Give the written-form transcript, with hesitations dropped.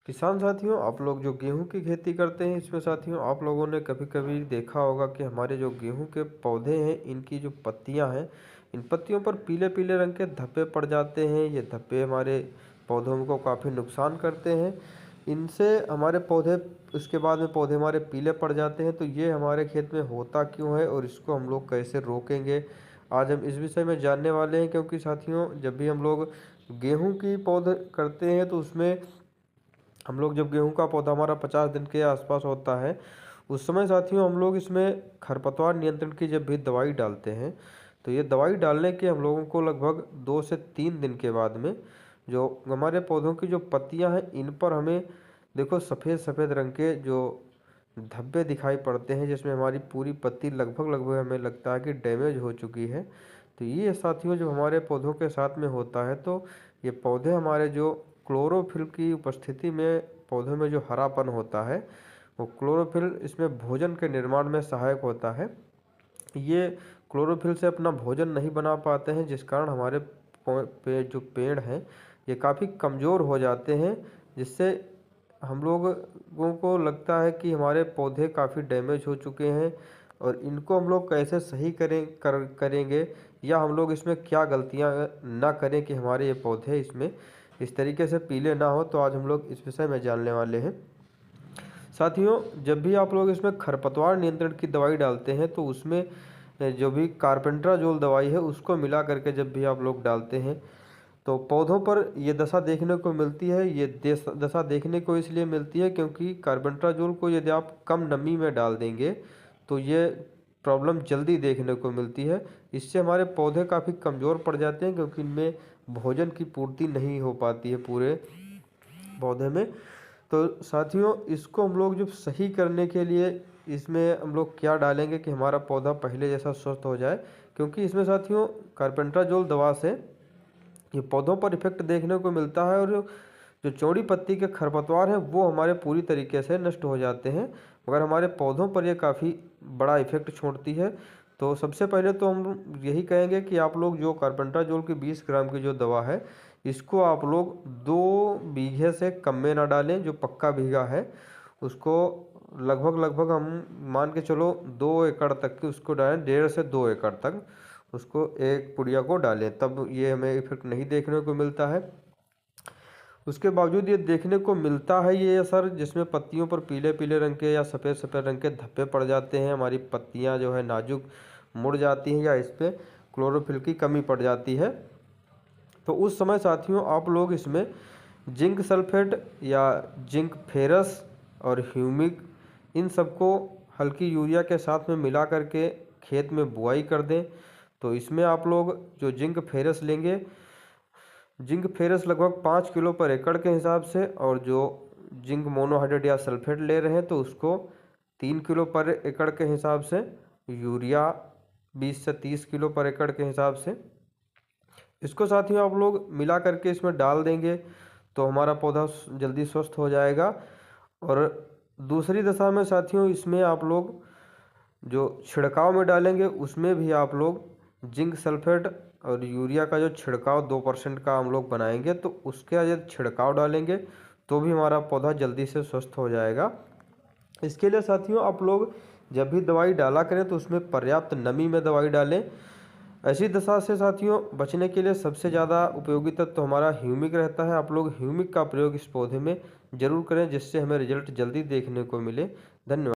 किसान साथियों, आप लोग जो गेहूं की खेती करते हैं, इसमें साथियों आप लोगों ने कभी कभी देखा होगा कि हमारे जो गेहूं के पौधे हैं, इनकी जो पत्तियां हैं, इन पत्तियों पर पीले पीले रंग के धब्बे पड़ जाते हैं। ये धब्बे हमारे पौधों को काफ़ी नुकसान करते हैं। इनसे हमारे पौधे, उसके बाद में पौधे हमारे पीले पड़ जाते हैं। तो ये हमारे खेत में होता क्यों है और इसको हम लोग कैसे रोकेंगे, आज हम इस विषय में जानने वाले हैं। क्योंकि साथियों, जब भी हम लोग गेहूं की पौध करते हैं तो उसमें हम लोग, जब गेहूं का पौधा हमारा 50 दिन के आसपास होता है, उस समय साथियों हम लोग इसमें खरपतवार नियंत्रण की जब भी दवाई डालते हैं, तो ये दवाई डालने के हम लोगों को लगभग 2 से 3 दिन के बाद में जो हमारे पौधों की जो पत्तियां हैं, इन पर हमें देखो सफ़ेद सफ़ेद रंग के जो धब्बे दिखाई पड़ते हैं, जिसमें हमारी पूरी पत्ती लगभग लगभग हमें लगता है कि डैमेज हो चुकी है। तो ये साथियों जो हमारे पौधों के साथ में होता है, तो ये पौधे हमारे जो क्लोरोफिल की उपस्थिति में पौधों में जो हरापन होता है, वो क्लोरोफिल इसमें भोजन के निर्माण में सहायक होता है। ये क्लोरोफिल से अपना भोजन नहीं बना पाते हैं, जिस कारण हमारे जो पेड़ हैं, ये काफ़ी कमज़ोर हो जाते हैं, जिससे हम लोगों को लगता है कि हमारे पौधे काफ़ी डैमेज हो चुके हैं। और इनको हम लोग कैसे सही करेंगे, या हम लोग इसमें क्या गलतियां ना करें कि हमारे ये पौधे इसमें इस तरीके से पीले ना हो, तो आज हम लोग इस विषय में जानने वाले हैं। साथियों, जब भी आप लोग इसमें खरपतवार नियंत्रण की दवाई डालते हैं, तो उसमें जो भी कार्बेंडाजोल दवाई है, उसको मिला करके जब भी आप लोग डालते हैं, तो पौधों पर ये दशा देखने को मिलती है। ये दशा देखने को इसलिए मिलती है क्योंकि कार्बेंडाजोल को यदि आप कम नमी में डाल देंगे, तो ये प्रॉब्लम जल्दी देखने को मिलती है। इससे हमारे पौधे काफ़ी कमज़ोर पड़ जाते हैं, क्योंकि इनमें भोजन की पूर्ति नहीं हो पाती है पूरे पौधे में। तो साथियों, इसको हम लोग जो सही करने के लिए इसमें हम लोग क्या डालेंगे कि हमारा पौधा पहले जैसा स्वस्थ हो जाए। क्योंकि इसमें साथियों कार्बेंडाजोल दवा से ये पौधों पर इफेक्ट देखने को मिलता है, और जो चौड़ी पत्ती के खरपतवार हैं, वो हमारे पूरी तरीके से नष्ट हो जाते हैं। मगर हमारे पौधों पर ये काफ़ी बड़ा इफेक्ट छोड़ती है। तो सबसे पहले तो हम यही कहेंगे कि आप लोग जो कार्बेंडाजोल की 20 ग्राम की जो दवा है, इसको आप लोग 2 बीघे से कम में ना डालें। जो पक्का बीघा है उसको लगभग लगभग हम मान के चलो 2 एकड़ तक की उसको डालें, 1.5 से 2 एकड़ तक उसको एक पुड़िया को डालें, तब ये हमें इफेक्ट नहीं देखने को मिलता है। उसके बावजूद ये देखने को मिलता है ये असर, जिसमें पत्तियों पर पीले पीले रंग के या सफ़ेद सफ़ेद रंग के धब्बे पड़ जाते हैं। हमारी पत्तियां जो है नाजुक मुड़ जाती हैं, या इस पर क्लोरोफिल की कमी पड़ जाती है। तो उस समय साथियों आप लोग इसमें जिंक सल्फेट या जिंक फेरस और ह्यूमिक, इन सबको हल्की यूरिया के साथ में मिला करके खेत में बुआई कर दें। तो इसमें आप लोग जो जिंक फेरस लेंगे, जिंक फेरस लगभग 5 किलो पर एकड़ के हिसाब से, और जो जिंक मोनोहाइड्रेट या सल्फेट ले रहे हैं, तो उसको 3 किलो पर एकड़ के हिसाब से, यूरिया 20 से 30 किलो पर एकड़ के हिसाब से, इसको साथियों आप लोग मिला करके इसमें डाल देंगे, तो हमारा पौधा जल्दी स्वस्थ हो जाएगा। और दूसरी दशा में साथियों, इसमें आप लोग जो छिड़काव में डालेंगे, उसमें भी आप लोग जिंक सल्फेट और यूरिया का जो छिड़काव 2% का हम लोग बनाएंगे, तो उसके यदि छिड़काव डालेंगे तो भी हमारा पौधा जल्दी से स्वस्थ हो जाएगा। इसके लिए साथियों आप लोग जब भी दवाई डाला करें, तो उसमें पर्याप्त नमी में दवाई डालें। ऐसी दशा से साथियों बचने के लिए सबसे ज़्यादा उपयोगी तत्व तो हमारा ह्यूमिक रहता है। आप लोग ह्यूमिक का प्रयोग इस पौधे में जरूर करें, जिससे हमें रिजल्ट जल्दी देखने को मिले। धन्यवाद।